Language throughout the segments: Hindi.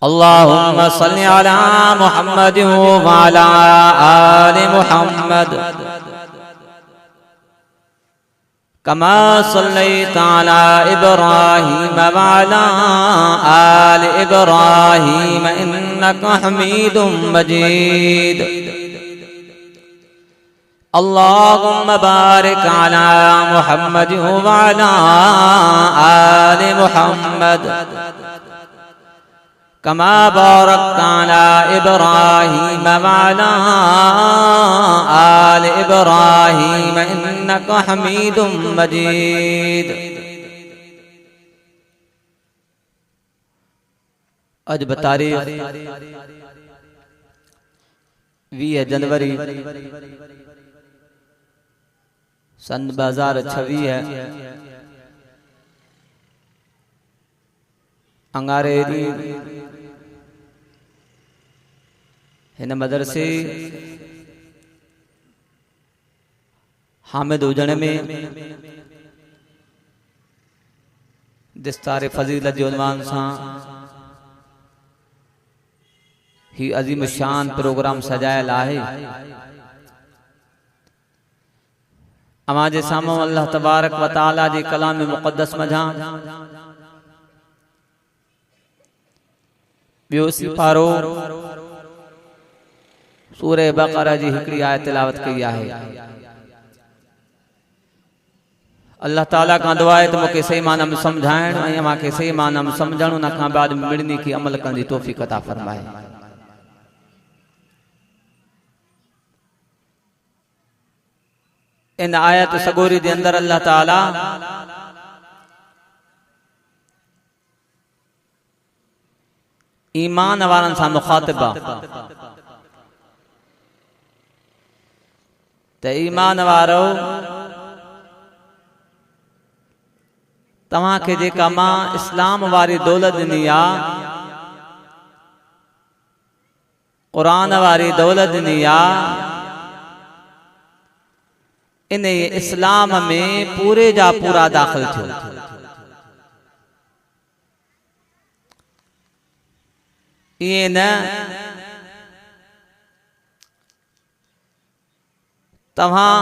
अल्लाहुम्मा सल्लि अला मुहम्मद व अला आलि मुहम्मद कमा सल्लैता अला इब्राहीम व अला आलि इब्राहीम इन्नका हमीदुम मजीद। अल्लाहुम्मा बारिक अला मुहम्मद व अला आलि मुहम्मद कमा बारकता अला इब्राहीम व अला आलि इब्राहीम इन्नका हमीदुम मजीद। आज बतारीख 20 जनवरी सन 2026 है। अंगारेरी हिन मदरसे हामिद हुजण में दिस्तार फजीलत जो उन्वान सां ही अजीम शान प्रोग्राम सजायल आहे। अमा जे साम्हूं अल्लाह तबारक व तआला जे कलाम मुक़द्दस मझां ॿियो सिपारो सूरह बक़रा जी हिकड़ी आयत तिलावत कई आहे। अल्लाह ताला का दुआ है तो मूंखे सही माना में समझाइण ऐं मूंखे सही माना में समझण उन खां बाद मिड़नी की अमल करण जी तौफ़ीक़ अता फरमाए। इन आयत सगोरी के अंदर अल्लाह ताला ईमान वारन सां मुखातिबा ते ईमान वारो तव्हां के जेका मां इस्लाम वारी दौलत ॾिनी आ, कुरान वारी दौलत ॾिनी आ, इन इस्लाम में पूरे जा पूरा दाखिल थियो। ये न तव्हां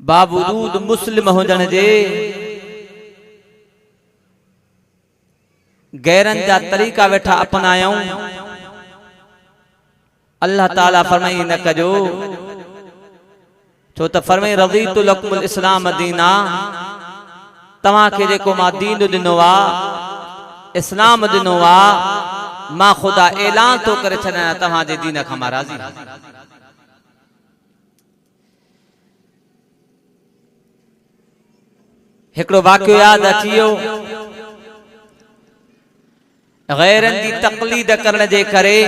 बावजूद मुस्लिम हुजण जे गैरन जा तरीका वेठा अपनायूं। अल्लाह ताला फरमाई न कजो, छो त फरमाई रज़ीतु लकुमुल इस्लाम दीना, तव्हां खे जेको मां दीन ॾिनो आ, इस्लाम ॾिनो आ, मां खुदा ऐलान तो करे छॾां तव्हां जे दीन खां मां राज़ी। हिकिड़ो वाक़ियो याद अची वियो। गैरन जी तक़लीद करण जे करे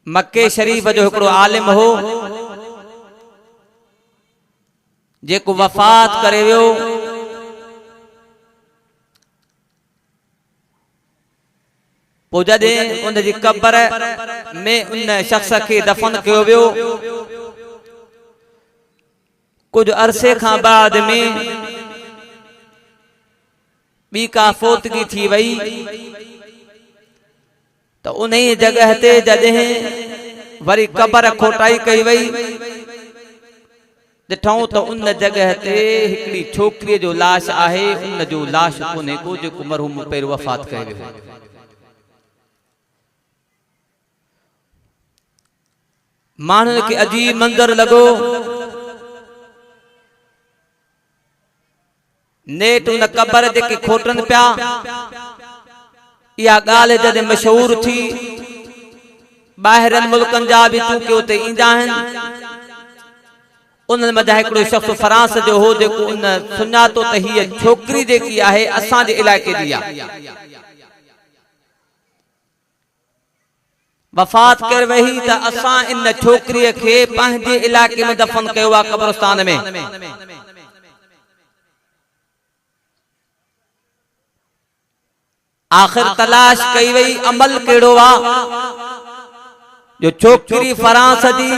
मक्के शरीफ जो हिकिड़ो आलिम हो जेको वफ़ात करे वियो। पोइ जॾहिं उन जी कब्र में उन शख्स खे दफन कयो वियो, कुछ अरसे खां बाद में ॿी का फोतगी थी वई, तो उन्हीं जगह ते जॾहिं वरी कब्र खोटाई कई वई, ॾिठऊं तो उन जगह ते हिकड़ी छोकरी जो लाश आहे। उन जो लाश कोन्हे को जेको मरहूम पहिरियों वफ़ात करे वियो। माण्हुनि खे अजीब मंज़र लॻो। नेठ उन कब्र जेके खोटनि पिया, इहा ॻाल्हि जॾहिं मशहूर थी, ॿाहिरनि मुल्कनि जा बि चूंकि उते ईंदा आहिनि। उन्हनि मथां हिकिड़ो शख़्स फ्रांस जो हो जेको उन सुञातो त हीअ छोकिरी जेकी आहे असांजे इलाइक़े जी आहे। वफ़ात कर वही त असां इन छोकरीअ खे पंहिंजे इलाइक़े में दफन कयो आहे, कब्रस्तान में। आखिर तलाश कई वई अमल केड़ो आ जो छोकरी फ्रांस जी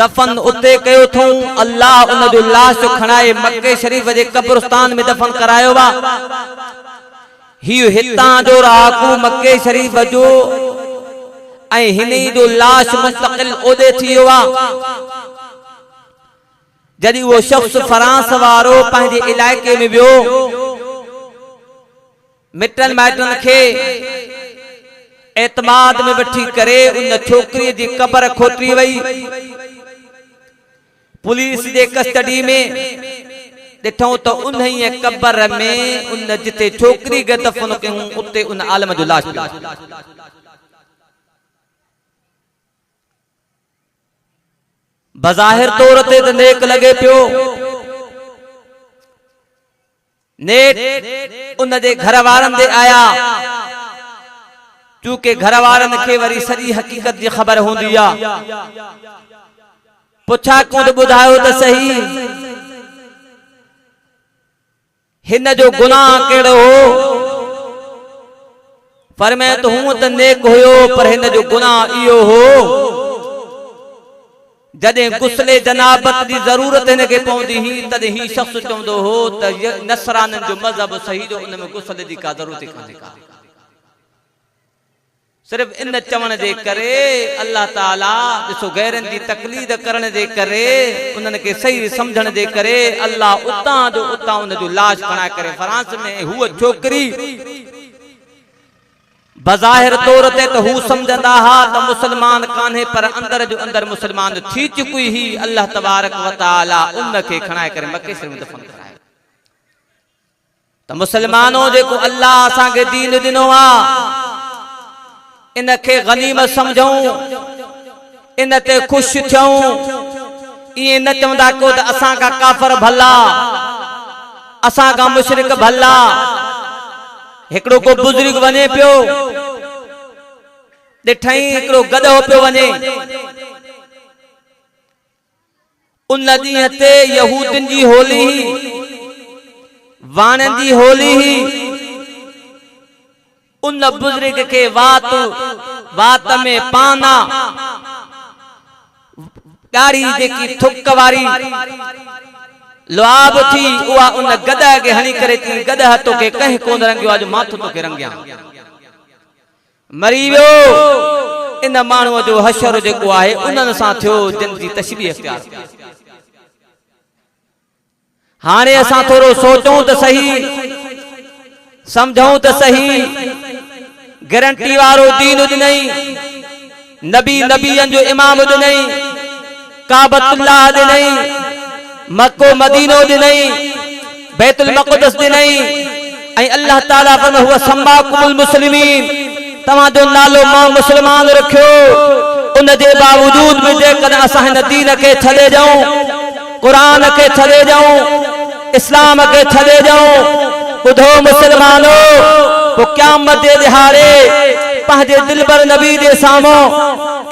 दफन उते कयो थो अल्लाह उन जो लाश खणाए मक्के शरीफ जे कब्रिस्तान में दफन करायो वा ही हितां जो राकू मक्के शरीफ जो ऐं हिनी जो लाश मुस्तकिल ओदे थियो वा जॾहिं वो शख्स फ्रांस वारो पंहिंजे इलाइक़े में वियो मिटन माइटन के एतमाद में वठी करे उन छोकरी जी कब्र खोटी वई पुलिस जे कस्टडी में ॾिठो तो उन ही कब्र में उन जिते छोकरी के दफन कयूं उते उन आलम जो लाश बज़ाहिर तौर ते तो नेक लगे पियो नेक उन जे घर वारन दे आया चूंकि घर वारन के वरी सॼी हकीकत जी खबर होंदी आ पुछा को तो बुधायो तो सही हिन जो गुनाह केड़ो हो पर मैं तो हूं तो नेक होयो पर हिन जो गुनाह इयो हो जदे गुस्ले जनाबत की जरूरत हिन के पौंदी ही तद ही शख्स चवंदो हो त नसरानन जो मजहब सही जो उन में गुस्ले की का जरूरत काने का सिर्फ इन चवण जे करे अल्लाह ताला दिसो गैरन की तकलीद करण जे करे उनन के सही समझण जे करे अल्लाह उतां जो उतां उन जो लाश खणाए करे फ्रांस में हुआ छोकरी बज़ाहिर तौर ते तो हु समझंदा हा त मुसलमान कान्हे पर अंदर जो अंदर मुसलमान थी चुकी ही अल्लाह तबारक व तआला उन के खणाए करे मक्के शरीफ में दफन कराए त मुसलमानों जेको अल्लाह असा के दीन दिनो आ इन के गनीमत समझूं इन ते खुश थियूं ये न चवंदा को त असा का काफर भला असा का मुशरिक भला एकड़ो को बुजुर्ग वने पियो ॾिठई एकड़ो गधो पियो वने उन ॾींहं ते यहूदिन जी होली ही वाणन जी होली ही उन बुजुर्ग के वात में पाना ॾाढ़ी जेकी थुक वारी लुआब थी उहा उन गधा के हणी करे थी गधा तो के कहीं कोन रंगियो आज माथो तो के रंगिया मरी वियो इन माण्हू जो हशर जेको आहे उन्हनि सां थियो जिन जी तशबीह इख्तियार हाणे असां थोरो सोचूं त सही समझूं त सही गारंटी वारो दीन ॾिनई नबी नबियन जो इमाम ॾिनई काबतुल्लाह ॾिनई मक्को मदीनो ॾिनई बैतुल मक़दस ॾिनई ऐं अल्लाह ताला फरमाए हुआ सम्माकुमुल मुस्लिमीन तव्हां जो नालो मां मुसलमान रखियो उन जे बावजूद भी जेकॾहिं असां हिन दीन के छॾे जाऊं कुरान के छॾे जाऊं इस्लाम के छॾे जाऊं ॿुधो मुसलमानो पोइ क़यामत जे दिहाड़े पंहिंजे दिलबर नबी जे साम्हूं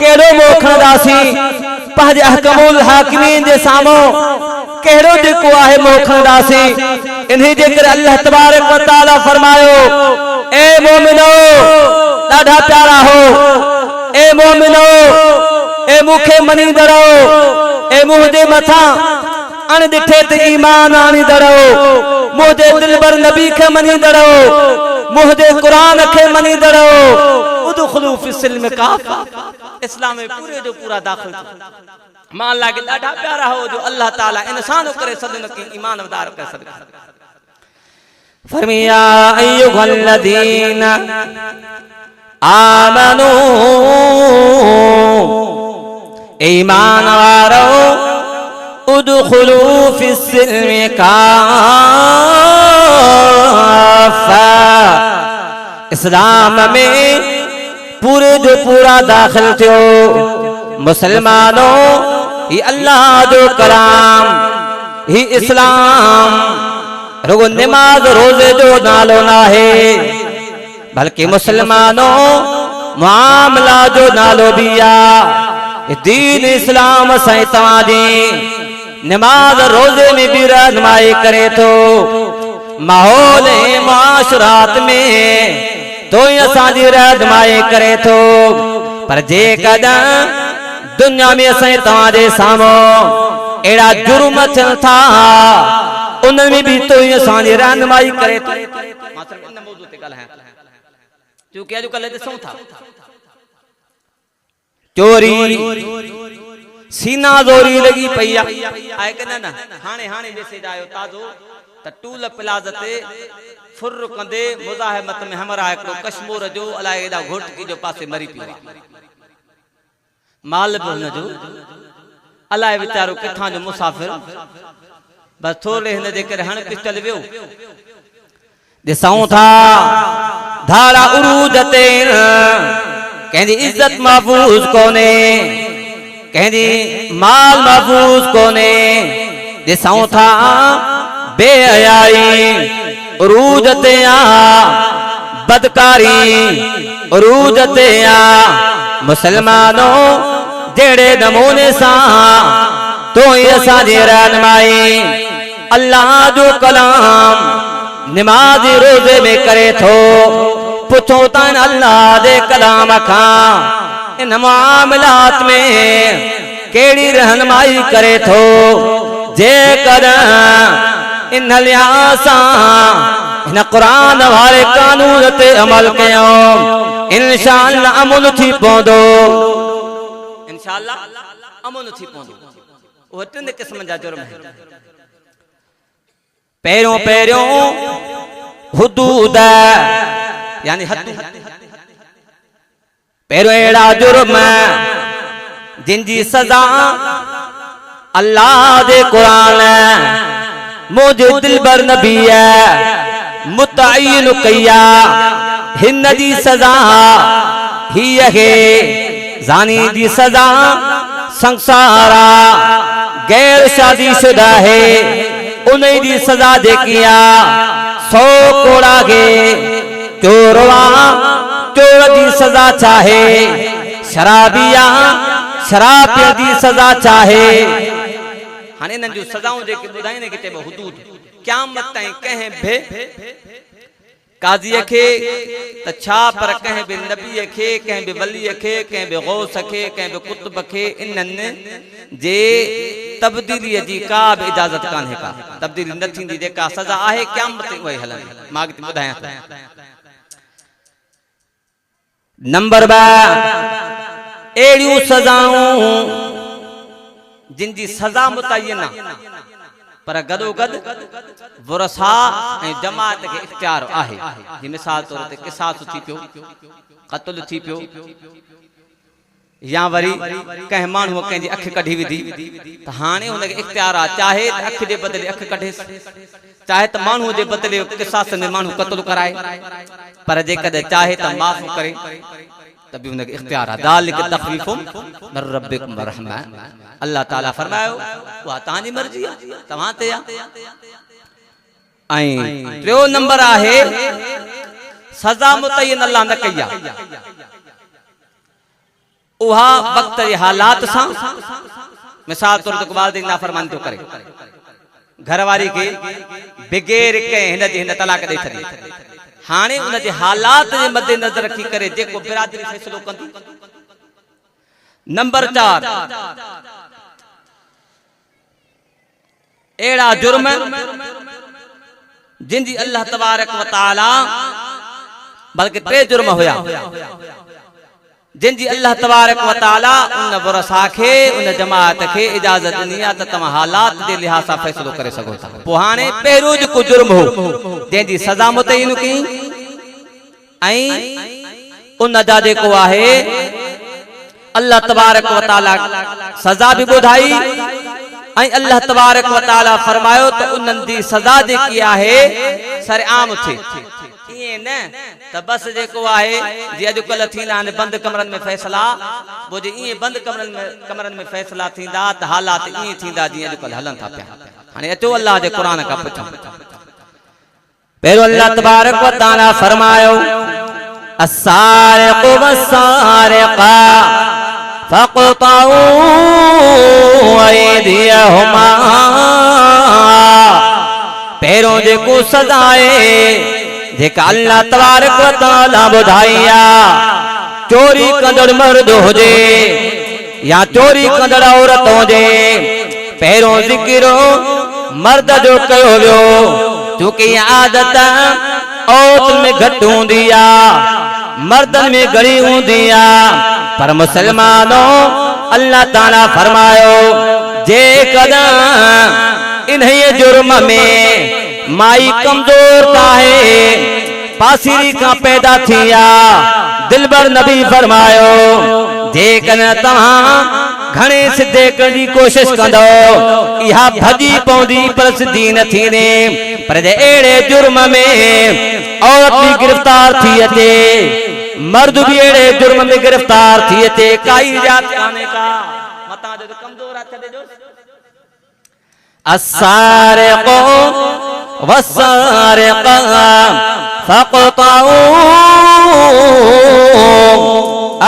कहिड़ो मुंहुं खणंदासीं पंहिंजे अहकमुल हाकिमीन जे साम्हूं केड़ो जेको आहे मुंहुं खणंदासीं इन्ही जे करे अल्लाह तबारक व तआला फरमायो ए मोमिनो ॾाढा प्यारा हो ए मोमिनो ए मुखे मनींदड़ो ए मुंहिंजे मथां अणिॾिठे ते ईमान आणींदड़ो मुंहिंजे दिलबर नबी खे मनींदड़ो मुंहिंजे कुरान खे मनींदड़ो उदखुलू फिस्सिल्म काफ़ा इस्लाम में पूरे जो पूरा दाखिल मान लागे ॾाढा प्यारा हो जो अल्लाह ताला इंसान करे सदन के ईमानदार करे सद फरमाया अय्युहल्लज़ीना आमनू ईमान वारो उदखुलू फिस्सिल्म काफ़ा इस्लाम में पूरे जो पूरा दाखिल थियो मुसलमानों ही अल्लाह जो कलाम ही इस्लाम रुगो नमाज रोजे जो नालो ना है बल्कि मुसलमानों मामला जो नालो भी आ दीन इस्लाम साईं तव्हांजी नमाज रोजे में भी रहनुमाई करे तो माहौल माशरात में तो असांजी रहनुमाई करे तो पर जे कदा दुनिया में असां तव्हांजे साम्हूं एड़ा जुर्म थियनि था उन में भी तो असांजी रहनुमाई करे तो मात्र इन मौजू ते ॻाल्हायां क्योंकि अॼुकल्ह ॾिसूं था चोरी सीना जोरी लगी पई आहे कि न हाणे हाणे मैसेज आयो ताज़ो त टूल प्लाज़ा ते फुर कंदे मुज़ाहिमत में हमरा हिकिड़ो कश्मीर जो अलाए एॾा घोटकी जो पासे मरी पियो आहे माल बि हुनजो अलाए वीचारो किथां जो मुसाफ़िर बस थोड़े हिन जे करे हण पिस्टल वियो ॾिसूं था धारा उरूज ते कंहिंजी इज्जत महफूज़ कोने कंहिंजी माल महफूज़ कोने ॾिसूं था बेहयाई उरूज ते आ बदकारी उरूज ते आ मुसलमानों जहिड़े नमूने सां तो असांजी रहनुमाई अल्लाह जो कलाम निमाज़ी रोज़े में करे थो पुछो त अल्लाह जे कलाम खां इन मामलात में केड़ी रहनुमाई करे थो जेकर इन लिहाज़ सां इन क़ुरान वारे कानून ते अमल कयूं इंशाअल्लाह अमन थी पवंदो इंशाअल्लाह अमन थी पवंदो वो टिन किस्म जा जुर्म है पहिरियों पहिरियों हुदूद यानी हद पहिरियों अहिड़ा जुर्म जिनजी सज़ा अल्लाह दे क़ुरान मुझे दिलबर नबी मुतअय्यन कया हिन जी सज़ा ही है ज़ानी जी सज़ा संसारा गैर शादीशुदा है उन जी सज़ा जेकी आ 100 कोड़ा के चोरवा चोर जी सज़ा चाहे शराबिया शराब जी सज़ा चाहे हाणे इन्हनि जूं सज़ाऊं जेके ॿुधाईंदे कि चइबो हुदूद क़यामत ताईं कंहिं बि काज़ीअ खे त छा पर कंहिं बि नबीअ खे कंहिं बि वलीअ खे कंहिं बि गौस खे कंहिं बि कुतुब खे इन्हनि जे तब्दीलीअ जी का बि इजाज़त कान्हे का तब्दीली न थींदी जेका सज़ा आहे क़यामत ताईं उहा ई हलंदी मां अॻिते ॿुधायां थो नंबर 2 अहिड़ियूं सज़ाऊं जिन जी सज़ा मुतय्यन पर गदोगद वरसा ऐं जमात के इख्तियार आहे जी मिसाल तौर ते किसास थी पियो क़त्ल थी पियो या वरी कंहिं माण्हूअ कंहिंजी अख कढी विधी त हाणे हुनखे इख्तियार आहे चाहे त अख जे बदिले अख कढे चाहे त माण्हूअ जे बदिले किसास में माण्हू क़त्ल कराए पर जेकॾहिं चाहे त माफ़ करे त बि हुनखे इख्तियार आहे ज़ालिक तख़वीफ़ुम मिन रब्बिकुम व रहमा अल्लाह ताला फरमायो उहा तव्हांजी मर्ज़ी आहे तव्हां ते आहे ऐं टियों नंबर आहे सज़ा मुतय्यन अल्लाह न कई आहे उहा वक्त जे हालात सां मिसाल तौर ते वालिदैन नाफ़रमानी थो करे घरवारी के बग़ैर कंहिं हिन जे हिन तलाक ॾेई छॾी हाणे उन जे हालात जे मद्दे नज़र रखी करे जेको बिरादरी फ़ैसिलो कंदी नंबर 4 अहिड़ा जुर्म जिन जी अल्लाह तबारक व तआला बल्कि 3 जुर्म हुया जिन जी अल्लाह तबारक व तआला उन वरसा खे उन जमात खे इजाजत ॾिनी आहे त तव्हां हालात जे लिहाज़ सां फ़ैसिलो करे सघो था पोइ हाणे पहिरियों जेको जुर्म हो जंहिंजी सज़ा मुतय्यन कई ऐं उन जा जेको आहे अल्लाह तबारक व तआला सज़ा भी ॿुधाई ऐं अल्लाह तबारक व तआला फरमायो त उन्हनि जी सज़ा जेकी आहे सरेआम थिए ईअं न त बस जेको आहे जी अॼुकल्ह थींदा आहिनि बंदि कमरनि में फ़ैसिला पोइ जे ईअं बंदि कमरनि में फ़ैसिला थींदा त हालात ईअं थींदा जीअं अॼुकल्ह हलनि था पिया हाणे अचो अल्लाह जे क़ुर खां पुछूं पहिरियों अल्लाह तबारक व तआला फरमायो अस्सारिक़ु वस्सारिक़ा फ़क़्तऊ अयदियहुमा पहिरियों जेको सज़ा आहे जेका अल्लाह तबारक व तआला ॿुधाई आहे चोरी कंदड़ मर्द हुजे या चोरी कंदड़ औरतों जे पहिरों ज़िक्र मर्द जो कयो वियो छोकी आदत औरत में घटि हूंदी आहे मर्दन में घणी हूंदी आहे पर मुसलमानों अल्लाह ताला फरमायो जेकॾहिं इन्हीअ जुर्म में माई कमजोर आहे पासीरी का पैदा थी दिलबर नबी फरमायो जेकॾहिं तव्हां घणे सिद्धे करण जी कोशिश कंदो इहा भॼी पवंदी पर सिधी न थींदी पर जे अहिड़े जुर्म में औरत भी गिरफ्तार थी अचे मर्द भी अहिड़े जुर्म में गिरफ्तार थी अचे काई इजाज़त कान्हे का मतां जो कमज़ोर आहे छॾे ॾियो अस्सारिक़ु वस्सारिक़ा फक़्तऊ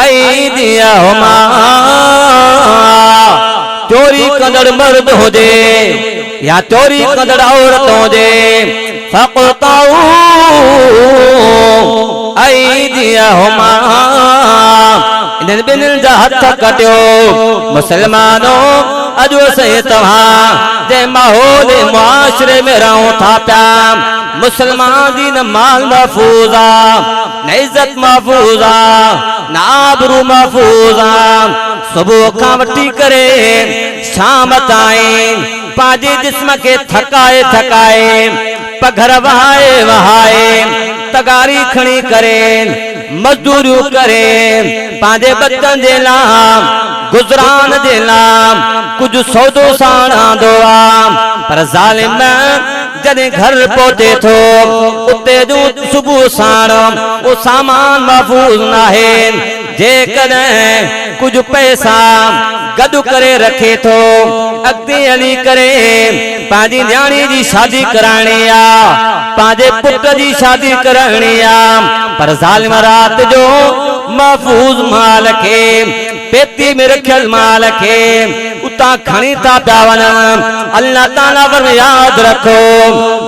ऐदियहुमा चोरी कंदड़ मर्द हुजे या चोरी कंदड़ औरत हुजे फक़्तऊ ऐदियहुमा इन्हनि ॿिन्हिनि जा हथ कटियो मुसलमानों अॼु असां तव्हां जे माहौल मुआशरे में रहूं था पिया मुसलमान जी न माल महफूज़ आहे न इज्जत महफूज़ आहे न आबरू महफूज़ आहे सुबुह खां वठी करे शाम ताईं पंहिंजे जिस्म खे थकाए थकाए पघर वहाए वहाए तगारी खणी करे मजदूरियूं करे पंहिंजे बच्चनि जे लाइ गुज़रान जे लाइ कुछ सौदो साणंदो आहे पर ज़ालिम जॾहिं घर पहुचे थो उते जो सुबुह साण वो सामान महफूज़ न आहे जेकॾहिं कुछ पैसा गॾु करे रखे थो अॻिते हली करे पंहिंजी न्याणी जी शादी कराइणी आहे पंहिंजे पुट जी शादी कराइणी आहे पर ज़ालिम रात जो महफूज़ माल खे पेती में रखियल माल खे उतां खणी था पिया वञनि अल्लाह ताला पर याद रखो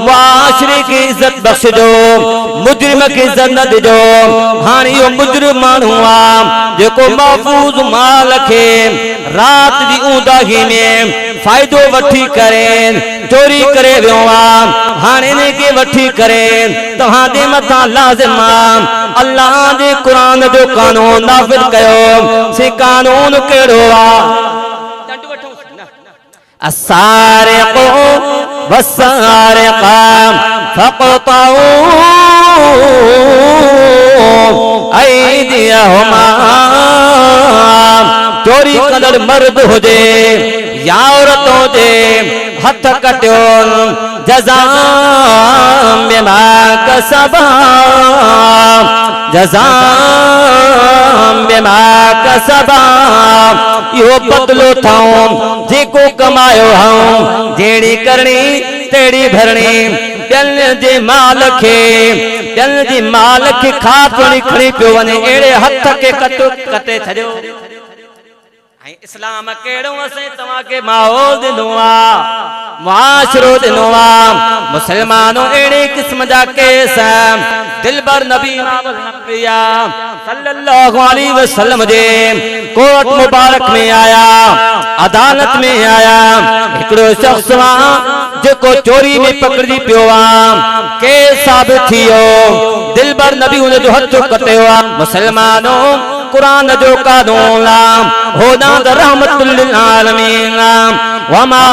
मुआशरे खे इज्जत बख़्शिजो मुजरिम खे इज्जत न ॾिजो हाणे इहो मुजरिम माण्हू आहे जेको महफूज़ माल खे रात जी ऊंदाही में फ़ाइदो वठी करे चोरी करे वियो आहे हाणे इन खे वठी करे तव्हां जे मथां लाज़िम आहे अल्लाह जे क़ुरान जो कानून नाफ़िज़ कयो से कानून कहिड़ो आहे अस्सारिक़ु वस्सारिक़ा फक़्तऊ ऐदियहुमा चोरी कंदड़ मर्द हुजे या औरत हुजे हथ कटियो जज़ाअ बिमा कसबा जज़ाअ बिमा कसबा इहो बदलो थाऊं जेको कमायो हूं जहिड़ी करणी तहिड़ी भरणी ॿियनि जे माल खे खापणी खणी पियो वञे अहिड़े हथ खे कटे छॾियो इस्लाम केड़ो असे तवा के माहौल दिनो आ मुआशरो दिनो आ मुसलमानों एड़े किस्म जा केस दिलबर नबी नबिया सल्लल्लाहु अलैहि वसल्लम जे कोर्ट मुबारक में आया अदालत में आया एकड़ो शख्स वा जेको चोरी में पकड़ी पियो आ केस साबित थियो दिलबर नबी उन जो हथ कटियो आ मुसलमानों कुरान जो कानून होना रहमतुल लिल आलमीन वमा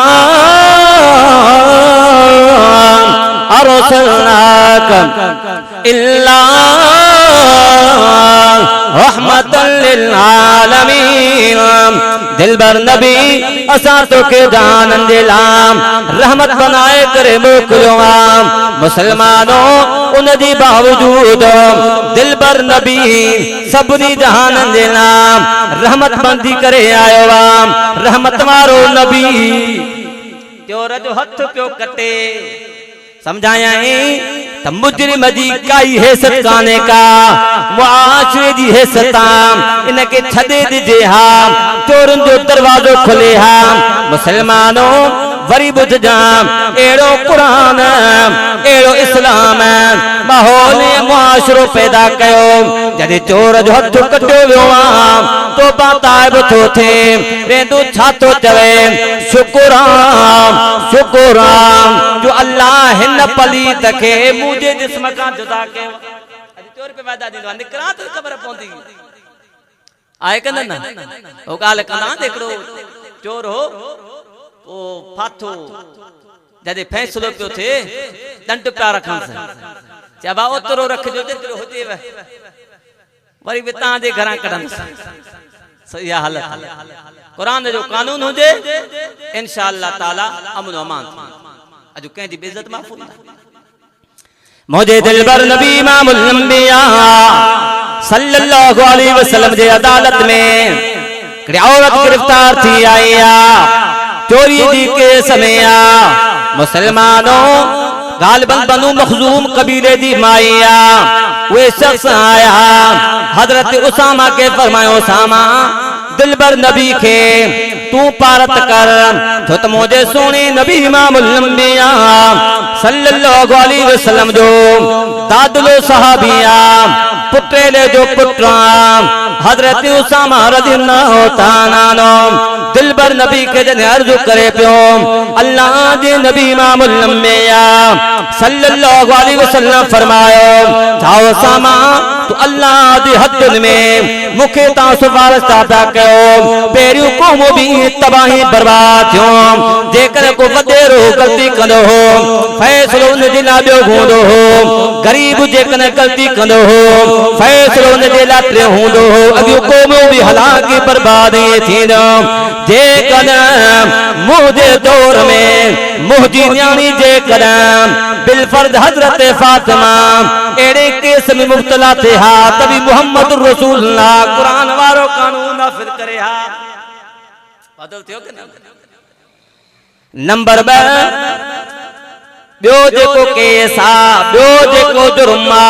अरसलनाक इल्ला रहमतुल लिल आलमीन दिलबर नबी असा तो के जानन दे लाम रहमत बनाए करे मोकलियो मुसलमानों उन जी बावजूद दिलबर नबी सबनी जहानन दे नाम रहमत बंदी करे आयो रहमत वारो नबी चोर जो हथ पियो कटे समझाया त मुजरिम जी काई हैसियत काने का मुआशरे जी हैसियत इनके छदे दिजे हा चोरन जो दरवाजो खुले हा मुसलमानों वरी बुझ जाम एड़ो कुरान एड़ो इस्लाम माहौल मुआशरो पैदा कयो जदे चोर जो हथ कटियो वियो तो बाताब थो थे रेंदो छातो चवे शुकुराम शुकुराम जो अल्लाह हिन पलीत के मुझे जिस्म का जुदा कयो चोर पे वादा दींदो निकरा तो खबर पवंदी आए कंदा ना ओ गाल कंदा देखड़ो चोर हो ओ फाथो जदे फैसलो पियो थे दंड प्या रखन से चबा ओतरो रखजो जेतरो हुजे वरी बि तां जे घरां कढन सही हालत कुरान जो कानून हुजे इंशाअल्लाह ताला अमन अमान अजो कहीं जी बेइज्जत महफूज मुझे दिलबर नबी इमामुल अंबिया सल्लल्लाहु अलैहि वसल्लम जे अदालत में कड़ी औरत गिरफ्तार थी आया चोरी दी केस में मुसलमानों गालबन बनु मखजूम कबीले दी माइया वे शख्स आया हजरत उसामा के फरमायो उसामा दिलबर नबी के तू पारत कर जो तो मुझे सोने नबी इमामुल अंबिया सल्लल्लाहु अलैहि वसल्लम जो दादलो सहाबिया पुत्रेले जो पुत्रा हजरत उसामा रज़ियल्लाहु ताला अन्हु दिलबर नबी के जने अर्ज करे पियो अल्लाह जे नबी इमामुल अंबिया सल्लल्लाहु अलैहि वसल्लम फरमायो जाओ उसामा तो अल्लाह दी हद में मुखे ता सिफारिश ता कयो पेरियो कौम भी तबाही बर्बाद थियो जेकर को वडेरो गलती कंदो हो फैसलो उन जे लाबियो होंदो हो गरीब जेकन गलती कंदो हो फैसलो उन जे लाबियो होंदो हो अगियो कौम भी हलाकी बर्बादी थींदो जेकन मुझे दौर में मुझी न्याणी जेकन बिलफर्ज हजरत फातिमा एड़े केस में मुब्तला थे हा तभी मोहम्मद रसूलुल्लाह कुरान वारो कानून नाफिज करे हा बदल थियो के नंबर 2 बियो जेको केस आ बियो जेको जुर्मा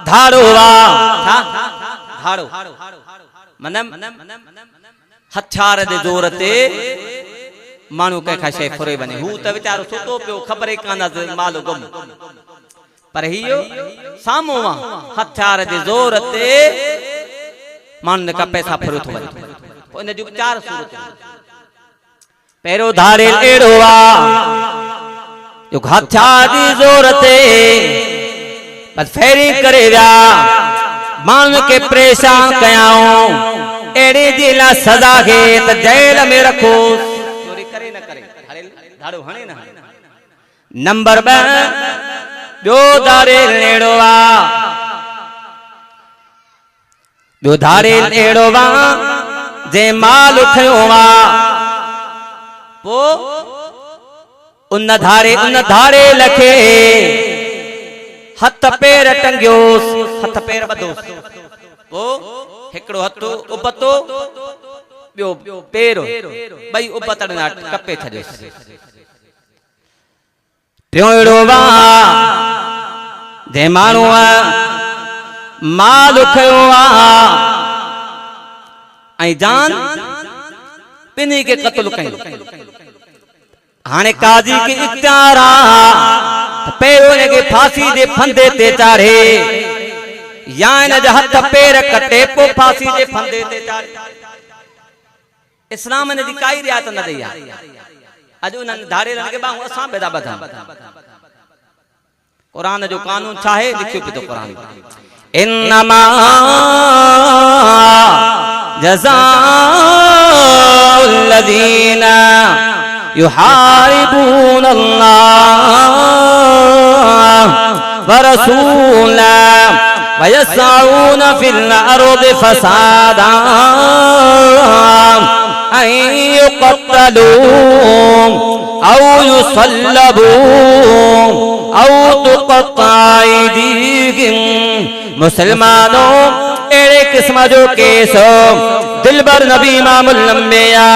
धाड़ो वा था धाड़ो मतलब हथियार दे जोर ते मानू के खा शे फुरे बने हु त बेचारो सुतो पियो खबर ही काना मालो गुम पर हियो सामो हथियार दे जोर ते मान का पैसा फुरो थो वने इन जो चार सूरत पेरो धारे एड़ो वा जो हथियार दी जोर ते बस फेरी करे व्या मान के परेशान कयाऊं एड़ी जिला सजा के त जेल में रखो चोरी करे न करे धाड़ो हणे न नंबर 2 बियो धारे नेड़ो वा बियो धारे नेड़ो वा जे माल खयो वा पो उन धारे लखे हथ पैर टंगियो हथ पैर बधो पो हिकड़ो हथो उबतो बियो पेरो बई उबतड़ ना कपे थजो टियोड़ो वा जे मानू माल खयो वा आई जान पिनी के कत्ल कई हाने काजी के इख्तियार पेरो ने के फांसी दे फंदे ते चाढ़े या इन हथ पैर कटे पो फांसी दे फंदे ते चाढ़े इस्लाम ने दी काई रियात न दई अज उन धारे लगे बा असा बेदा बधा कुरान जो कानून चाहे लिखियो पे तो कुरान इन्नमा जज़ाउल लज़ीना युहारिबून अल्लाह व रसूलहु व यसऊन फिल अर्दि फसादा अन युक़तलू औ युसल्लबू औ तुक़त्ता अयदीहिम मुसलमानों एड़े किस्म जो केस दिलबर नबी इमामुल अंबिया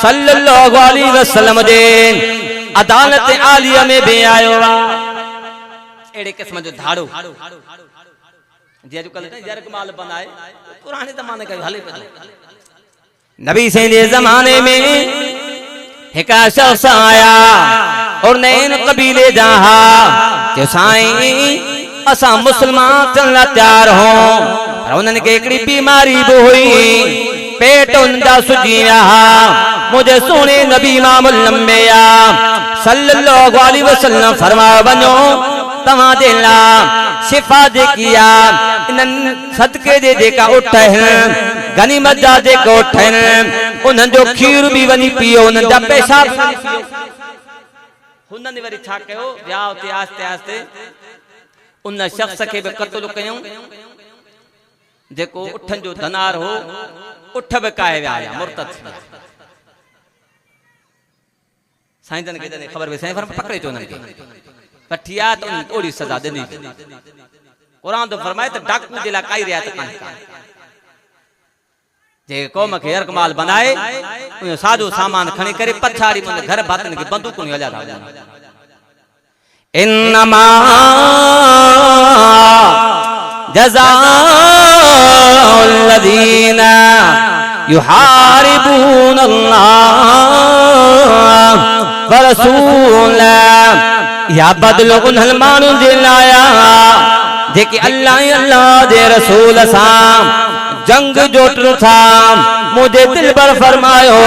सल्लल्लाहु अलैहि वसल्लम दे अदालत आलिया में भी आयो एड़े किस्म जो धाड़ो जे जो कल जरक माल बनाए पुराने जमाने का हले नबी से ने जमाने में एक शख्स आया और नैन कबीले जहा जो साईं असा मुसलमान चलना तैयार हो पर उन्हनि खे हिकिड़ी बीमारी भी हुई पेट उनका सुजी रहा मुझे सोने नबी इमामुल अंबिया सल्लल्लाहु अलैहि वसल्लम फरमाया वञो तव्हां जे लाइ शिफ़ा जेकी आहे इन्हनि सदके जे जेका उठ आहिनि गनीमत जा जेका उठ आहिनि उन्हनि जो खीर भी वञी पियो उन्हनि जा पेशाब हुननि वरी छा कयो विया उते आस्ते आस्ते उन शख्स खे भी क़त्ल कयूं जेको उठनि जो धनार हो उठ भी काए विया मुर्तद साईं जन खे जॾहिं ख़बर पई साईं पकड़े चो उन्हनि खे वठी आ तो ओड़ी सजा ॾिनी क़ुरान तो फरमाए त डाकू जे लाइ काई रियायत कान्हे जे क़ौम खे यरकमाल बनाए उन सादो सामान खणी करे पछाड़ी मन घर भातन खे बंदूकूं हलिया था इन्नमा जज़ाउल लज़ीना युहारिबून अल्लाह व रसूलह या बदलो उन्हनि माण्हुनि जे लाइ जेके अल्लाह जे रसूल सां जंग जोटनि था मुझे दिल पर फरमायो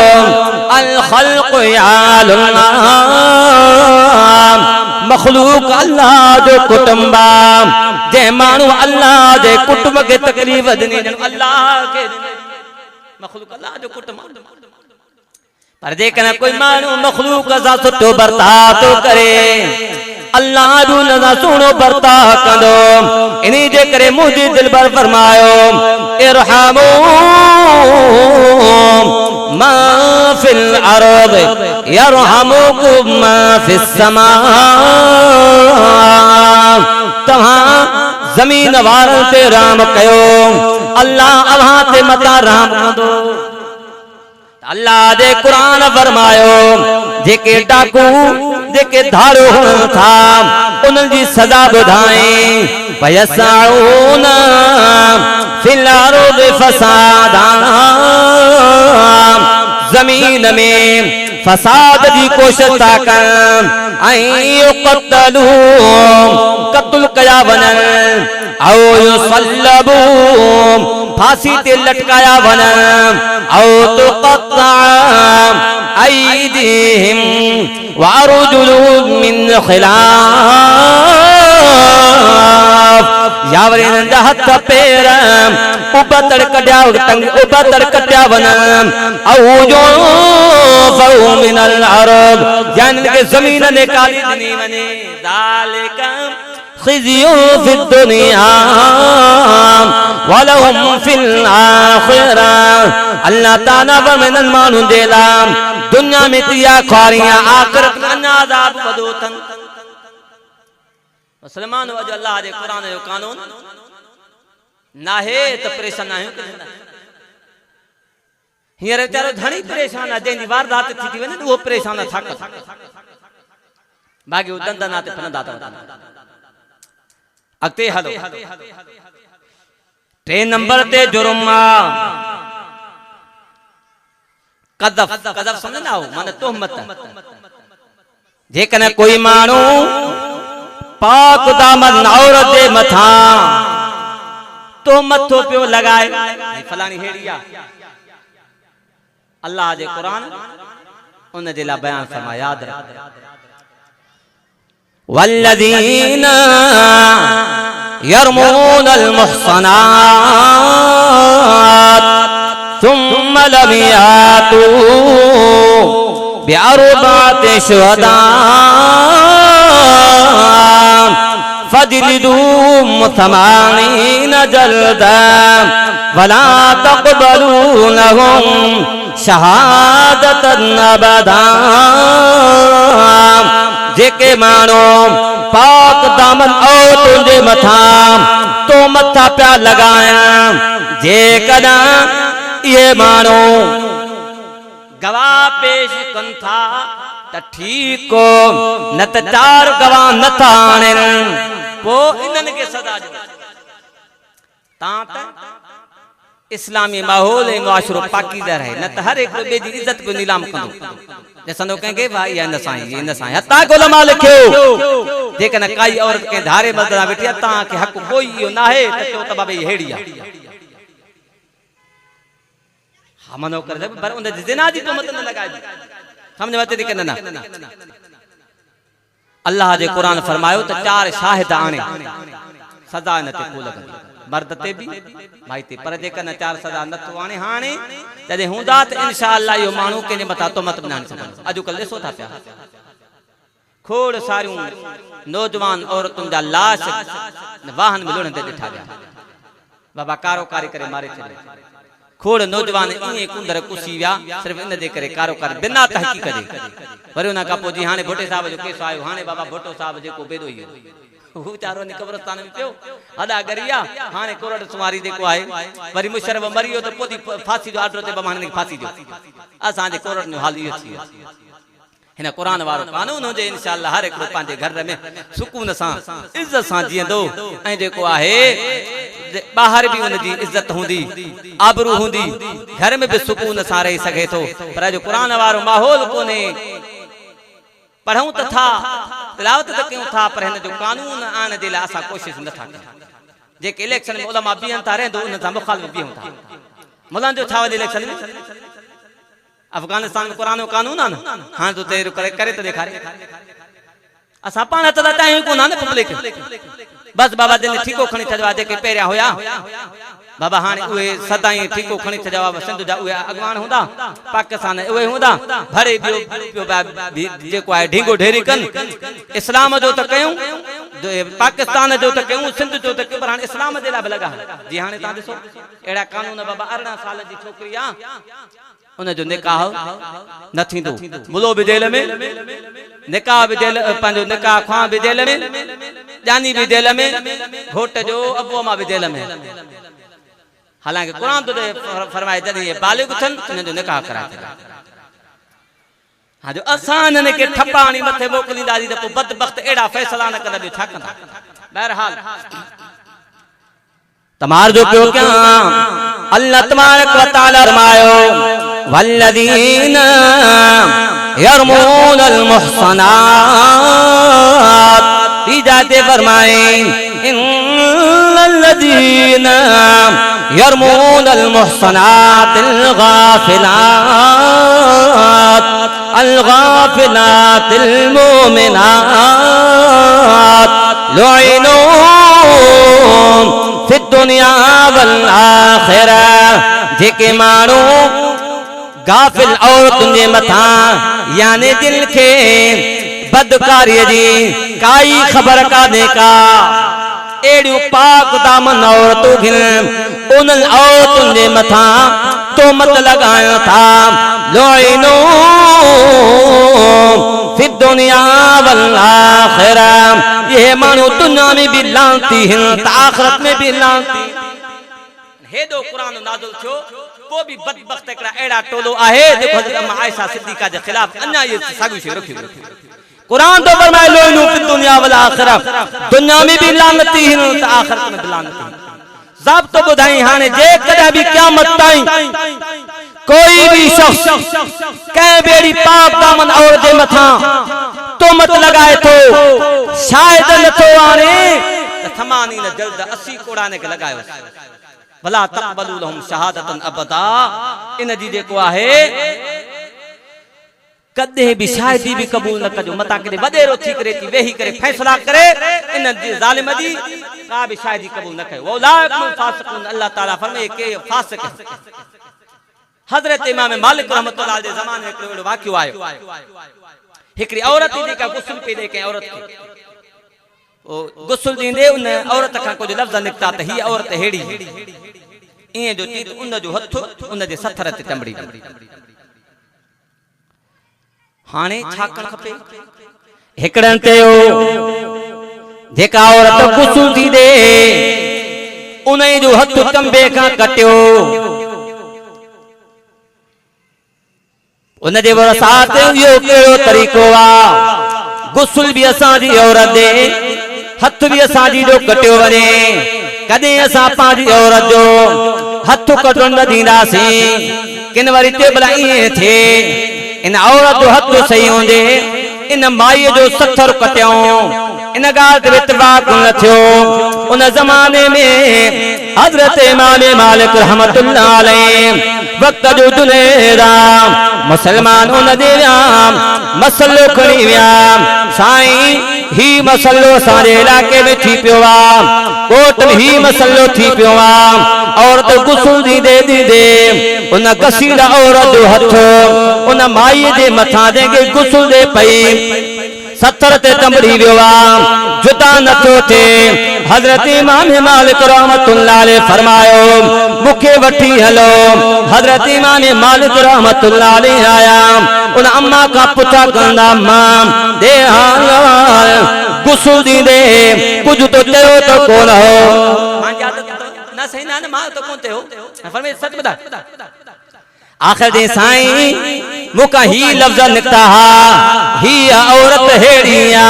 अल खल्क़ यालुल्लाह मखलूक अल्लाह जो कुटुंबा जे माण्हू अल्लाह जे कुटुंब के तकलीफ़ ॾिनी अल्लाह के मखलूक अल्लाह जो कुटुंब पर जेकॾहिं कोई माण्हू मखलूक सां सुठो बर्ताव थो करे अल्लाह भी उन सां सुहिणो बर्ताव कंदो इन जे करे मुंहिंजे दिल पर फरमायो इरहमू मा फिल अर्द यरहमुकुम मा फिस समा तव्हां ज़मीन वारनि ते रहम कयो अल्लाह अव्हां ते मथां रहम कंदो अल्लाह दे कुरान फरमायो जेके डाकू जेके धारो हुअनि था उन्हनि जी सज़ा ॿुधाई वयसऊन फिल अर्द फसादा ज़मीन में फसाद जी कोशिश था कनि ऐं क़त्लू क़त्ल कया वञनि औ युसल्लबू फांसी ते लटकाया वञनि औ तुक़त्ता अयदीहिम व अर्जुलुहुम मिन खिलाफ या वरी इन्हनि जा हथ पेर उबतड़ कटिया वञनि औ युज़फ़ू मिनल अर्द या इन्हनि खे ज़मीन निकाली ॾिनी वञे ज़ालिक खिज़्यु फिद दुनिया वलहुम फिल आखिरह अल्लाह ताला वमन माण्हुनि जे लाइ दुनिया में तिया ख़्वारियां आख़िरत में अञा अज़ाब वॾो अथनि मुस्लमान अॼु अल्लाह जे क़ुरान जो कानून नाहे त परेशान आहियूं हींअर वीचारो घणी परेशान आहे जंहिंजी वारदात थी थी वञे उहो परेशान छा करे बाक़ी दंदना ते फंदा अथव अॻिते हलो 3 नंबर ते जुर्म कज़फ़ समझंदा आहियो माने तोहमत जेकॾहिं कोई माण्हू पाक दामन औरत जे मथां तोहमत थो पियो लॻाए फलाणी हेड़ी आहे अल्लाह जे क़ुरान उन जे लाइ बयान फरमा याद रख वल्लज़ीना यरमूनल मुहसनात सुम्मा लम यातू बिअरबाति शुहदा फजलिदूहुम 80 जल्दा वला तक़बलू लहुम शहादतन अबदा जेके माण्हू पाक दामन औरतुनि जे मथां तो मथा पिया लॻाइनि जेकॾहिं इहे माण्हू गवाह पेश कनि था त ठीकु न त 4 गवाह नथा आणनि पोइ इन्हनि खे सज़ा ॾियो तव्हां त इस्लामी माहौल ऐं मुआशरो पाकीज़ा रहे न त हर एक ॿिए जी इज्जत को नीलाम कंदो ॾिसंदो कंहिंखे भाई इन सां इन सां हता गुलामा लिखियो जेकॾहिं काई औरत के धारे मदरा वेठी आहे तव्हांखे हक़ कोई इहो न आहे त चओ त बाबा इहा हेड़ी आहे हा मनो करे पर उन जी ज़िना जी तोहमत न लॻाइबी समझ में अचे थी की न अल्लाह जे क़ुरान फरमायो त 4 शाहिद आणे सज़ा न ते को लॻंदी मर्द ते भी भाई ते पर जेकॾहिं 4 सज़ा न थो आणे हाणे जॾहिं हूंदा त इंशाअल्लाह इहो माण्हू कंहिंजे मथां तोहमत न आणे सघंदो अॼुकल्ह ॾिसो था पिया खोड़ सारियूं नौजवान औरतुनि जा लाश वाहन में लुढ़ंदे ॾिठा विया बाबा कारोकारी करे मारे छॾे खोड़ नौजवान इएं कुंदर कुसी विया सिर्फ इन जे करे कारोकारी बिना तहक़ीक़ जे वरी उन खां पोइ जी हाणे भुट्टे साहब जो केस आयो हाणे बाबा भुट्टो साहब जेको बेदो ई हू चारो ने कब्रस्तान में पियो अदा गरिया हाणे कोरट सुमारी जेको आहे वरी मुशरफ मरी वियो त पोइ फांसी जो आर्डर ते बमाने फांसी जो असां जे कोरट जो हाल इहो थी हिन कुरान वारो कानून हुजे इंशाअल्लाह हर एक पंहिंजे घर में सुकून सां इज्जत सां जीअंदो ऐं जेको आहे बाहर भी उन जी इज्जत हुंदी आबरू हुंदी घर में भी सुकून सां रही सके तो पर जो कुरान वारो माहौल कोने पढ़ूं त था तिलावत त कयूं था पर हिन जो कानून आने जे लाइ असां कोशिश नथा कयूं जेके इलेक्शन में उलमा बीहनि था रहंदो उन सां मुखालिफ़ बीहूं था मुल्हनि जो छा वॾे इलेक्शन में अफगानिस्तान में कुरान जो कानून आहे न हाणे तो तेरो करे त ॾेखारे असां पाण त चाहियूं कोन न पब्लिक बस बाबा जन ठीको खणी छॾियो आहे जेके पहिरियां हुया बाबा हाणे उहे सदाई ठीको खणी छॾियो आहे सिंध जा उहे अॻवान हूंदा पाकिस्तान उहे हूंदा भरे जेको आहे ढींगो ढेरी कनि इस्लाम जो त कयूं पाकिस्तान जो त कयूं सिंध जो त कयूं पर हाणे इस्लाम जे लाइ बि लॻा जी हाणे तव्हां ॾिसो अहिड़ा कानून बाबा 18 साल जी छोकिरी आहे उन जो निकाह न थींदो मुलो भी जेल में निकाह भी जेल पंहिंजो निकाह ख्वां भी जेल में जानी भी जेल में घोट जो अबू अमा भी जेल में हालांकि कुरान तो फरमाए जॾहिं ये बालिग थियनि इन जो निकाह कराए हाँ जो असां इन्हनि खे ठपाणी मथे मोकिलींदासीं त पोइ बदबख्त अहिड़ा फ़ैसला न कंदा ॿियो छा कंदा बहरहाल तमार जो पियो क्या अल्लाह तबारक व तआला फरमायो वल्लदीन यरमूनल मुहसनात इजाते फरमाए इन्नल्लदीन यरमूनल मुहसनातिल गाफिलात अलगाफिलातिल मोमिनात लुइनू फिद दुनिया वल आखिरा जेके माण्हू गाफिल औरतुनि जे मथां यानी दिल खे बदकारीअ जी काई ख़बर कान्हे का अहिड़ियूं पाक दामन औरतूं उन्हनि औरतुनि जे मथां तोहमत लॻाइनि था लुइनू फिद दुनिया वल आखिरा ये माण्हू दुनिया में भी लानती हैं त आखिरत में भी लानती हेदो कुरान नाज़िल थियो वो भी बदबख्त एकड़ा एड़ा टोलो आहे जेको हज़रत अम्मा आयशा सिद्दीका जे खिलाफ अन्या ये साॻियूं शयूं रखियूं कुरान तो फरमाए लुइनू फिद दुनिया वल आखिरा दुनिया में भी लानती हैं त आखिरत में भी लानती ज़ाब्तो ॿुधाई हाणे जेकॾहिं भी क़यामत ताईं कोई भी शख्स कंहिं बेड़ी पाक दामन औरत जे मथां तोहमत लगाए तो शायद नथो आणे त थमानीन जल्द 80 कोड़ाने के लगायो भला तक़बलू लहुम शहादतन अबदा इन जी जेको आहे कदे भी शायदी भी कबूल न कजो मता के वडेरो थी करे थी वेही करे फैसला करे इन जालिम जी का भी शायदी कबूल न कयो वलाकुम फासिकुन अल्लाह ताला फरमाए के फासिक हजरत इमाम मालिक रहमतुल्लाह जे ज़माने में हिकिड़ो वाक़ियो आयो हिकिड़ी औरत जेका गुस्ल पई ॾे कंहिं औरत खे ओ गुस्ल ॾींदे उन औरत खां कुझु लफ़्ज़ निकिता त हीअ औरत हेड़ी ईअं जो चई उन जो हथ उन जे सथर ते चंबड़ी हाणे छा करणु खपे हिकिड़नि चयो जेका औरत गुस्ल थी ॾे उन जो हथ चंबे खां कटियो उन जे वरसात इहो कहिड़ो तरीक़ो आहे गुस्ल भी असांजी औरत दे हथ भी असांजी जो कटियो वञे कॾहिं असां पंहिंजी औरत जो हथ कटो न दींदासीं किन वरी टेबल ईअं थे इन औरत जो हथ सही हुजे इन माईअ जो 70 कटियूं इन ॻाल्हि ते इत्तिफ़ाक़ न थियो उन ज़माने में हज़रत इमाम मालिक रहमतुल्लाह अलैहि वक्त जो जुनेरा मुसलमान उन दे विया मसलो खणी विया साईं ही मसलो असांजे इलाके में थी पियो आहे कोट में ही मसलो थी पियो आहे औरत गुस्ल ॾींदे ॾींदे उन कसीड़ा औरत जो हथ उन माईअ जे मथां जंहिंखे गुस्ल ॾे पई 70 ते तंबड़ी वियो आहे जुदा नथो थिए हज़रत इमाम मालिक रहमतुल्लाह अलैहि फरमायो मूंखे वठी हलो हज़रत इमाम मालिक रहमतुल्लाह अलैहि आया उन अम्मा का पुछा कंदा मां दे हाल गुस्ल ॾींदे कुझु तो चयो त कोन हो न सही ना मां तो कोन थियो फरमाए सच बता आखिर दे साईं मुका ही लफ्ज निकता हा ही औरत हेड़िया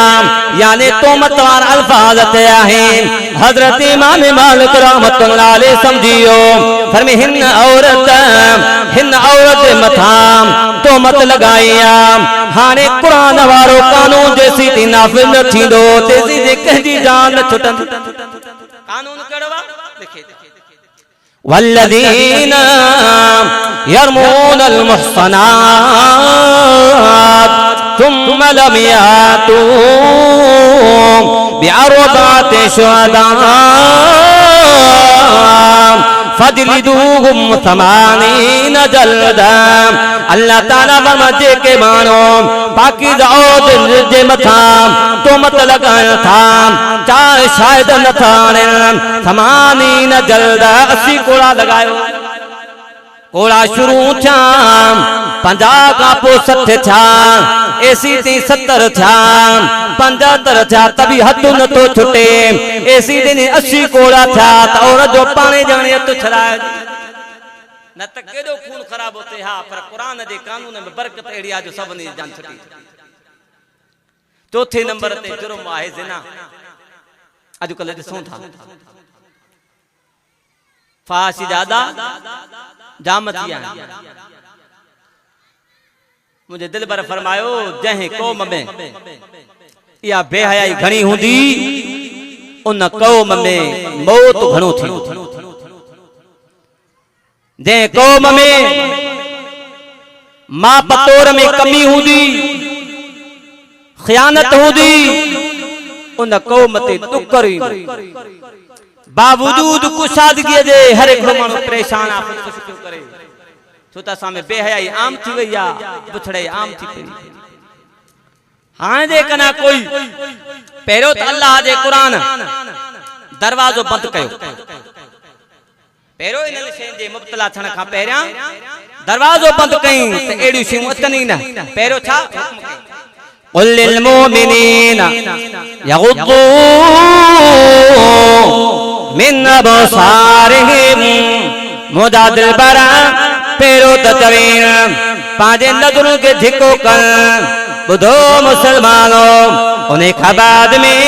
यानी तोमत वार अल्फाज ते आहे हजरत इमाम मालिक रहमतुल्लाह अलैहि समझियो फरमाए हिन औरत मथा तोमत लगाईया हाने कुरान वारो कानून जेसी ती नाफिज न थींदो तेसी जे कंहिंजी जान न छुटंदी कानून कहिड़ो आहे लिखे वल्लज़ीना यरमून अलमुहसनात थुम्मा लम यातू बिअरबाति शुहदा फजलिदूहुम 80 जल्दा अल्लाह ताला फरमाए के मानो पाकीज़ा औरत जे मथा तोमत लगान था चार शायद न थाने 80 जल्दा 80 कोड़ा लगायो कोड़ा शुरू थिया 50 का पो 60 थिया एसी ती 70 थिया 75 थिया तभी हथ न तो छुटे एसी दिन 80 कोड़ा थिया त औरत जो पाणे जाने हथ छड़ाए न त केडो खून खराब होते हा पर कुरान जे कानून में बरकत एड़ी आ जो सबनी जान छटी चौथे नंबर ते जुर्म आहे ज़िना अजकल ॾिसूं था फाशी ज्यादा जाम थी आहिनि मुझे दिल पर फरमायो जंहिं कौम में या बेहयाई घणी हुंदी उन कौम में मौत घणो थी जंहिं कौम में मां पतोर में कमी हुंदी खयानत हुंदी उन कौम ते टुकर बावजूद कुशादगी जे हर एक माण्हू परेशान आ क्यों करे छो त असां में बेहयाई आम थी वई आ पुछड़े आम थी पई हाणे जे कना कोई पहिरियों त अल्लाह जे कुरान दरवाजो बंद कयो पहिरियों इन शयुनि जे मुब्तला थियण खां पहिरियां दरवाजो बंद कई त एड़ियूं शयूं अचनि ई न पहिरियों छा हुक्म कई कुल लिल मुमिनीना यगुद्दू मिन अबसारिहिम मुदादिल बरा पेरो तवीन पांजे नजरों के धिको कर बुधो मुसलमानो उन्हें खबाद में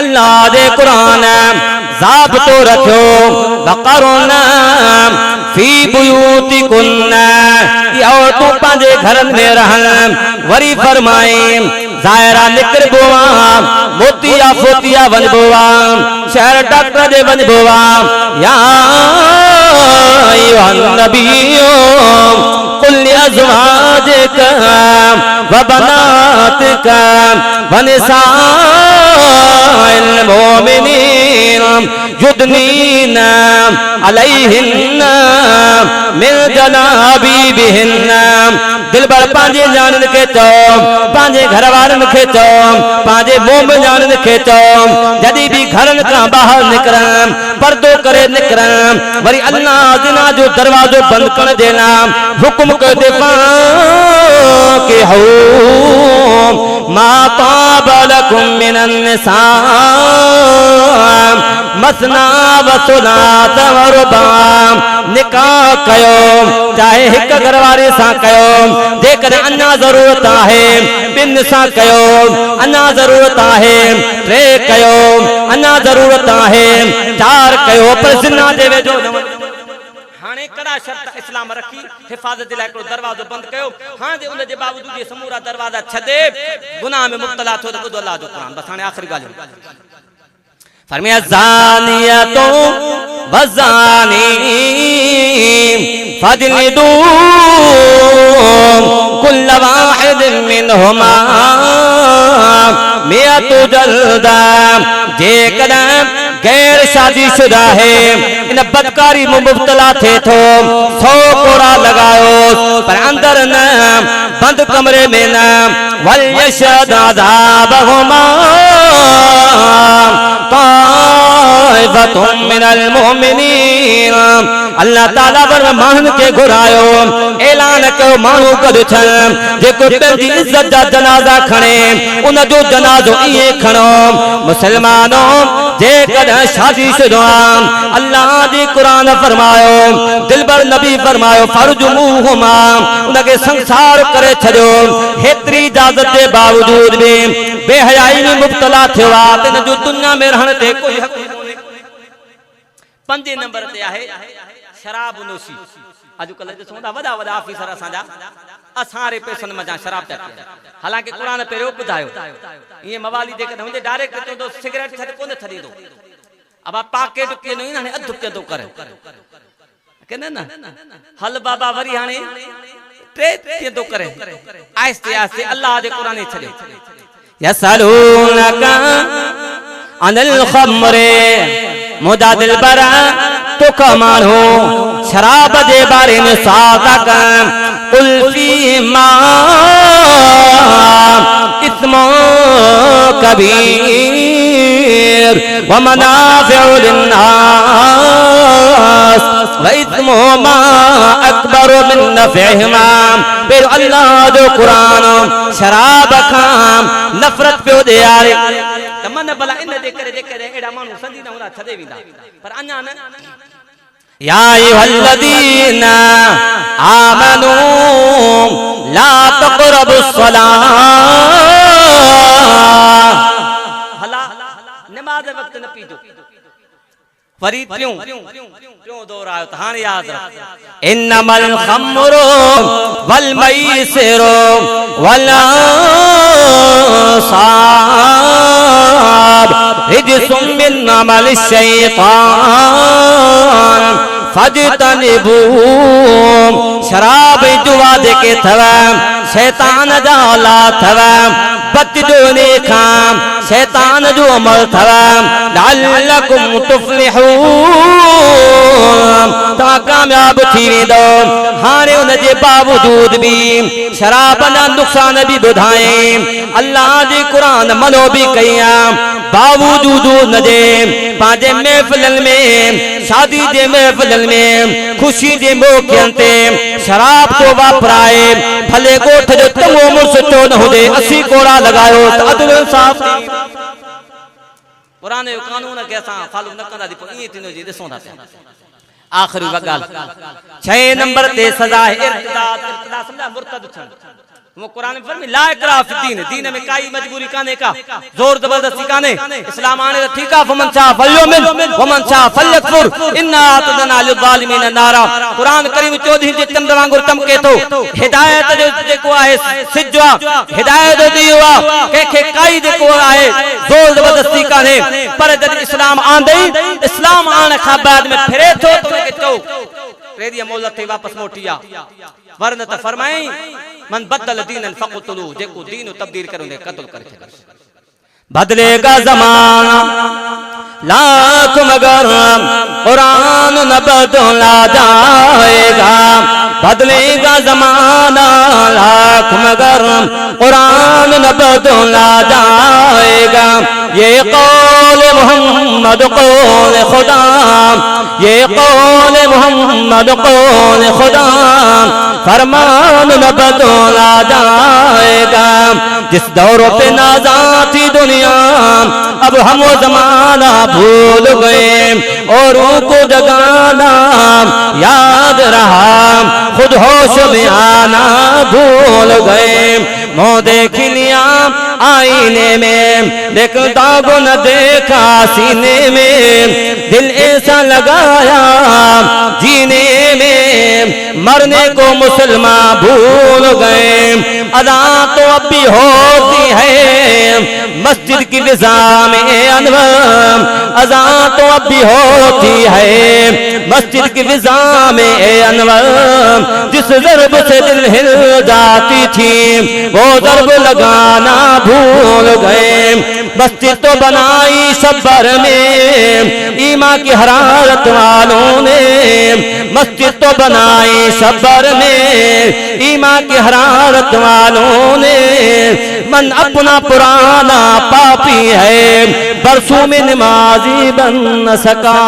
अल्लाह दे कुरान ज़ाब्तो रखो वक़रना फी बुयूतिकुन्ना और तू पांजे घरन में रहन वरी फरमाए ज़ायरा निकर बोवा मोतिया फोतिया वन बोवा शहर डॉक्टर दे वन बोवा या नबियो कुल अज़वाजिका व बनातिका व निसाइल मोमिनीन युदनीना अलैहिन्ना मिन जलाबीबिहिन्ना दिल भर पांजे जानन के चो पांजे घर वारन के चो पांजे मोम जानन के चो जदी भी घरन का बाहर निकरन पर्दो करे निकरन वरी अल्लाह जिना जो दरवाजो बंद कर देना हुक्म कर दे के हो मा ताबलकुम मिनन निसा मसना व सुलात व रुबा निकाह कयो चाहे एक घरवारे सा कयो जेकर अन्ना जरूरत है बिन सा कयो अन्ना जरूरत है टे कयो अन्ना जरूरत है चार कयो पर जिन्ना देवे जो हाने कड़ा शर्त इस्लाम रखी हिफाजत जे लाइ हिकिड़ो दरवाज़ो बंदि कयो हाणे जे उन जे बावजूद ये समूरा दरवाज़ा छॾे गुनाह में मुब्तला थियो त ॿुधो अल्लाह जो क़ुरान। बस हाणे आख़िरी ॻाल्हि फरमाया ज़ानियतु वज़ानी फजलिदू कुल्ल वाहिदिन मिनहुमा मियतु जल्दा। जेकॾहिं गैर शादीशुदा है इन बदकारी में मुब्तला थे तो 100 कोड़ा लगायो पर अंदर न बंद कमरे में न वल यशद अज़ाबहुमा ताइफतुम मिनल मुमिनीन। अल्लाह ताला वर मानन के घुरायो ऐलान कयो मानू कदु छन जेको पंहिंजी इज्जत जा जनाजा खणे उन जो जनाजो इए खणो। मुसलमानों जेकॾहिं शादीशुदा अल्लाह जी क़ुरान फरमायो दिलबर नबी फरमायो फरजुमुहुमा उनके संसार करे छॾियो हेतरी इजाज़त जे बावजूद भी बेहयाई में मुब्तला थियो आहे त इन जो दुनिया में रहण ते कोई हक़ कोन्हे। 5 नंबर ते आहे शराब नोशी। अॼुकल्ह ॾिसूं था वॾा वॾा ऑफिसर असांजे पैसनि मथां शराब था पीअनि। हालांकि क़ुरान पहिरियों ॿुधायो ईअं मवाली जेकॾहिं हुजे डायरेक्ट चवंदो सिगरेट छॾ कोन छॾींदो अब पाकेट पीअंदो हाणे अधु पीअंदो करे कहंदा न हल बाबा वरी हाणे 3 पीअंदो करे आहिस्ते आहिस्ते अल्लाह जे क़ुरान छॾे। यसलूनका अनिल खमरे मुदा दिलबरा तो कमानो शराब जे बारे में सादक उल्फी मा इस्मो कबीर व मनाफिउ लिन्नास व इस्मुहुमा अकबर मिन नफ़इहिमा। फिर अल्लाह जो कुरान शराब खां नफरत पियो ॾियारे त मन भला इन जे करे जेकॾहिं अहिड़ा माण्हू संजीदा हूंदा छॾे वेंदा पर अञा न। या अय्युहल्लज़ीना आमनू ला तक़रबुस्सलाह भला नमाज वक्त न पीजो वरी पियूं दौर आयो त हाणे यादि रख इन्नमल खमरु वल मैसिरु वल अंसाब रिजसुम मिन अमलि शैतान फजतनिबू। शराब जुआ जेके थव शैतान जा औलाद थव बच जो ने खां शैतान जो अमल थव लअल्लकुम तुफ्लिहून ता कामयाब थी वेंदो। हाणे उन जे बावजूद भी शराब जा नुक़सान भी ॿुधाए अल्लाह जी क़ुरान मनो भी कया बावजूद उन जे पंहिंजे महफ़िलनि में शादी जे महफ़िलनि में खुशी जे मौक़नि ते शराब तो वापराए भले ॻोठ जो चङो मुड़ुस छो न हुजे 80 कोड़ा लगायो त अदल इंसाफ क़ुरान जो कानून के असां फॉलो न कंदासीं पोइ ईअं थींदो जी ॾिसूं था। आख़िरी ॻाल्हि 6 नंबर ते सज़ा है इर्तिदाद। इर्तिदाद समझा मुर्तद थियण। वो कुरान में फरमाए ला इकराह फी दीन दीन में काई मजबूरी काने का जोर जबरदस्ती काने इस्लाम आने तो ठीक है फमन शाह फल्युमिन वमन शाह फल्यकफुर इन्ना अतदना लिज़ालिमीन नारा। कुरान करीम 14 जे चंद वांगुर चमके तो हिदायत जो जेको आहे सिजवा हिदायत दियो आ के काई जेको आहे जोर जबरदस्ती काने पर जब इस्लाम आंदे इस्लाम आने का बाद में फिरे तो के चो रेडिया मोहलत थे वापस मोटिया वरन त फरमाई मन बदल दीनन फक़तलू जेको दीन तब्दील करो ने कत्ल करे बदलेगा जमाना लाख मगर कुरान न बदला जाएगा। बदलेगा जमाना लाख मगर कुरान न बदला जाएगा। ये कौल मोहम्मद कौल खुदा ये कौल मोहम्मद कौल खुदा फरमान न बदला जाएगा। जिस दौर पे नाज़ा थी दुनिया अब हम वो जमाना भूल गए और उनको जगाना याद रहा खुद होश में आना भूल गए। मोह देख लिया आईने में, लेकिन दागो न देखा सीने में, दिल ऐसा लगाया जीने में, मरने को मुसलमान भूल गए। अदा तो अब भी होती है मस्जिद की फिजा में अनवर, अदा तो अब भी होती है मस्जिद की फिजा में अनवर। जिस ज़र्ब से दिल हिल जाती थी वो ज़र्ब लगाना भूल गए। मस्जिद तो बनाई शब्बर में ईमान की हरारत वालों ने, मस्जिद तो बनाई शब्बर में ईमान की हरारत वालों ने। मन अपना पुराना पापी है बरसों में नमाजी बन न सका।